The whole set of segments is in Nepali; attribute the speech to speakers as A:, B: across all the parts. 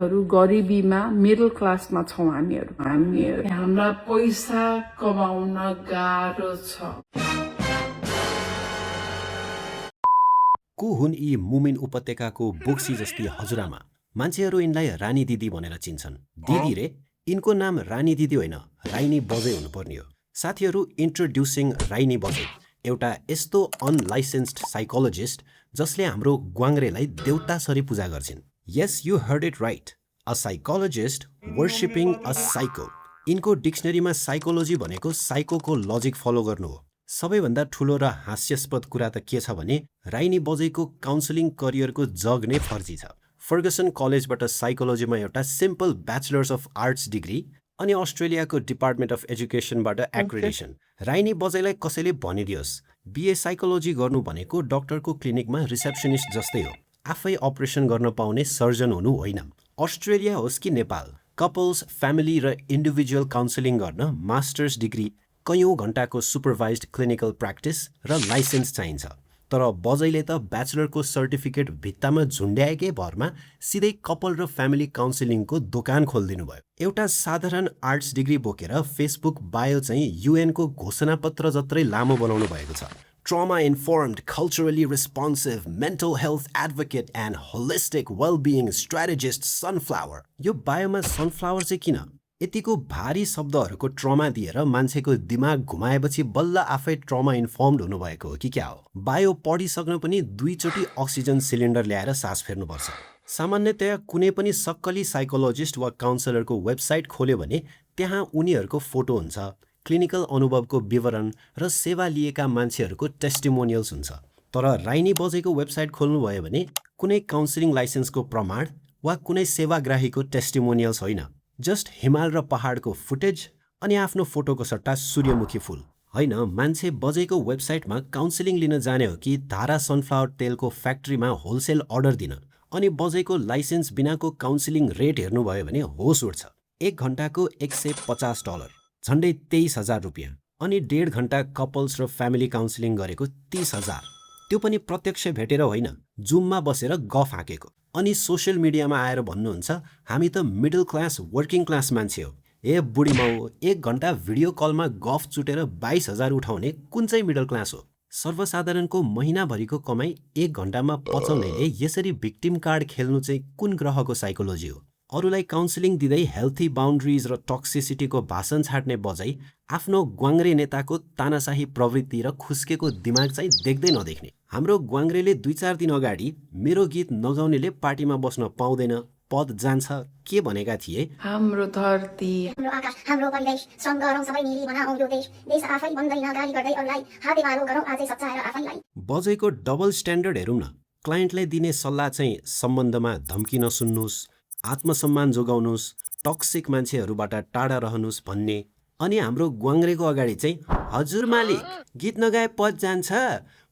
A: गरिबीमा मिडल क्लासमा छौँ हामीहरू हामीलाई पैसा कमाउन गाह्रो छ।
B: को हुन् यी मुमिन उपत्यकाको बोक्सी जस्ती हजुरआमा? मान्छेहरू यिनलाई रानी दिदी भनेर चिन्छन्। दिदी रे, यिनको नाम रानी दिदी होइन, राइनी बजे हुनुपर्ने हो। साथीहरू, इन्ट्रोड्युसिङ राइनी बजे, एउटा यस्तो अनलाइसेन्स्ड साइकोलोजिस्ट जसले हाम्रो ग्वाङ्ग्रेलाई देउतासरी पूजा गर्छिन्। Yes, you heard it right, a psychologist worshipping a psycho. यिनको डिक्सनरीमा साइकोलोजी भनेको साइकोको लजिक फलो गर्नु हो। सबैभन्दा ठुलो र हास्यास्पद कुरा त के छ भने राइनी बजेको काउन्सिलिङ करियरको जग नै फर्जी छ। फर्गसन कलेजबाट साइकोलोजीमा एउटा simple bachelors of arts degree अनि अस्ट्रेलियाको डिपार्टमेन्ट अफ एजुकेसनबाट एक्रेडिसन। राइनी बजेलाई कसैले भनिदियोस् बिए साइकोलोजी गर्नु भनेको डाक्टरको क्लिनिकमा रिसेप्सनिस्ट जस्तै हो, आफै अपरेसन गर्न पाउने सर्जन हुनु होइन। अस्ट्रेलिया होस् कि नेपाल, कपल्स, फ्यामिली र इन्डिभिजुअल काउन्सिलिङ गर्न मास्टर्स डिग्री, कैयौँ घण्टाको सुपरभाइज्ड क्लिनिकल प्र्याक्टिस र लाइसेन्स चाहिन्छ। तर बजैले त ब्याचलरको सर्टिफिकेट भित्तामा झुन्ड्याएकै भरमा सिधै कपल र फ्यामिली काउन्सिलिङको दोकान खोलिदिनु भयो। एउटा साधारण आर्ट्स डिग्री बोकेर फेसबुक बायो चाहिँ युएनको घोषणापत्र जत्रै लामो बनाउनु भएको छ। Trauma informed, culturally responsive, mental health advocate and holistic wellbeing strategist sunflower. यो बायोमा सनफ्लावर चाहिँ किन? यतिको भारी शब्दहरूको ट्रमा दिएर मान्छेको दिमाग घुमाएपछि बल्ल आफै ट्रमा इन्फर्म्ड हुनुभएको हो कि क्या हो? बायो पढिसक्न पनि 2 चोटि अक्सिजन सिलिन्डर ल्याएर सास फेर्नुपर्छ। सामान्यतया कुनै पनि सक्कली साइकोलोजिस्ट वा काउन्सिलरको वेबसाइट खोल्यो भने त्यहाँ उनीहरूको फोटो हुन्छ, क्लिनिकल अनुभवको विवरण र सेवा लिएका मान्छेहरूको टेस्टिमोनियल्स हुन्छ। तर राइनी बजेको वेबसाइट खोल्नुभयो भने कुनै काउन्सिलिङ लाइसेन्सको प्रमाण वा कुनै सेवाग्राहीको टेस्टिमोनियल्स होइन, जस्ट हिमाल र पहाडको फुटेज अनि आफ्नो फोटोको सट्टा सूर्यमुखी फुल। होइन, मान्छे बजेको वेबसाइटमा काउन्सिलिङ लिन जाने हो कि धारा सनफ्लावर तेलको फ्याक्ट्रीमा होलसेल अर्डर दिन? अनि बजेको लाइसेन्स बिनाको काउन्सिलिङ रेट हेर्नुभयो भने होस उठ्छ। 1 घण्टाको $150, झन्डै 23,000 रुपियाँ। अनि 1.5 घण्टा कपल्स र फ्यामिली काउन्सिलिङ गरेको 30,000। त्यो पनि प्रत्यक्ष भेटेर होइन, जुममा बसेर गफ हाँकेको। अनि सोसियल मिडियामा आएर भन्नुहुन्छ हामी त मिडल क्लास वर्किङ क्लास मान्छे हो। ए बुढी माउ, 1 घण्टा भिडियो कलमा गफ चुटेर 22,000 उठाउने कुन चाहिँ मिडल क्लास हो? सर्वसाधारणको महिनाभरिको कमाई 1 घण्टामा पचाउनेले यसरी भिक्टिम कार्ड खेल्नु चाहिँ कुन ग्रहको साइकोलोजी हो? अरूलाई काउन्सिलिङ दिँदै हेल्थी बााउन्ड्रिज र टक्सिसिटीको भाषण छाड्ने बजाई आफ्नो ग्वाङ्ग्रे नेताको तानाशाही प्रवृत्ति र खुस्केको दिमाग चाहिँ देख्दै नदेख्ने। हाम्रो ग्वाङ्ग्रेले 2-4 दिन अगाडि मेरो गीत नगाउनेले पार्टीमा बस्न पाउँदैन, पद जान्छ के भनेका थिए?
A: हाम्रो धरती,
C: हाम्रो आकाश, हाम्रो परिवेश, सङ्घ गरौँ सबै मिली बनाऊ यो देश, देश आफै बन्दैन गाली गर्दै अरूलाई, हाते मारौँ गरौँ आजै सच्चाएर आफैलाई।
B: बजेको डबल स्ट्यान्डर्ड हेरौँ न। क्लाइन्टलाई दिने सल्लाह चाहिँ सम्बन्धमा धम्की नसुन्नुहोस्, आत्मसम्मान जोगाउनुहोस्, टक्सिक मान्छेहरूबाट टाढा रहनुहोस् भन्ने। अनि हाम्रो ग्वाङ्ग्रेको अगाडि चाहिँ हजुर मालिक, गीत नगाए पद जान्छ,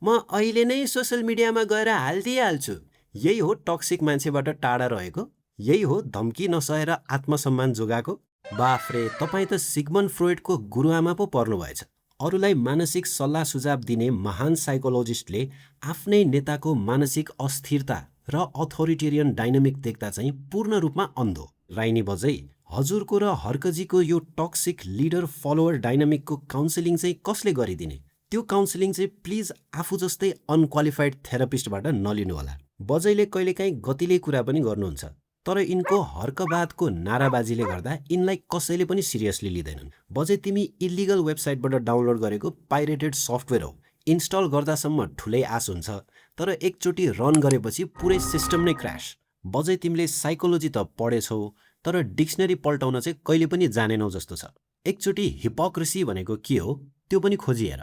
B: म अहिले नै सोसल मिडियामा गएर हालिदिइहाल्छु। यही हो टक्सिक मान्छेबाट टाढा रहेको? यही हो धम्की नसहेर आत्मसम्मान जोगाएको? बाफ्रे, तपाईँ त सिग्मन्ड फ्रोइडको गुरुआमा पो पर्नुभएछ। अरूलाई मानसिक सल्लाह सुझाव दिने महान साइकोलोजिस्टले आफ्नै नेताको मानसिक अस्थिरता र अथोरिटेरियन डाइनामिक देख्दा चाहिँ पूर्ण रूपमा अन्धो। राइनी बजै, हजुरको र हर्कजीको यो टक्सिक लिडर फलोवर डाइनामिकको काउन्सिलिङ चाहिँ कसले गरिदिने? त्यो काउन्सिलिङ चाहिँ प्लिज आफू जस्तै अनक्वालिफाइड थेरापिस्टबाट नलिनु होला। बजैले कहिलेकाहीँ गतिले कुरा पनि गर्नुहुन्छ, तर यिनको हर्कवादको नाराबाजीले गर्दा यिनलाई कसैले पनि सिरियसली लिँदैनन्। बजै, तिमी इलिगल वेबसाइटबाट डाउनलोड गरेको पाइरेटेड सफ्टवेयर हो। इन्स्टल गर्दासम्म ठुलै आश हुन्छ, तर एकचोटि रन गरेपछि पुरै सिस्टम नै क्र्यास। बजै, तिमीले साइकोलोजी त पढेछौ, तर डिक्सनरी पल्टाउन चाहिँ कहिले पनि जानेनौ जस्तो छ। एकचोटि हिपोक्रेसी भनेको के हो त्यो पनि खोजिहेर।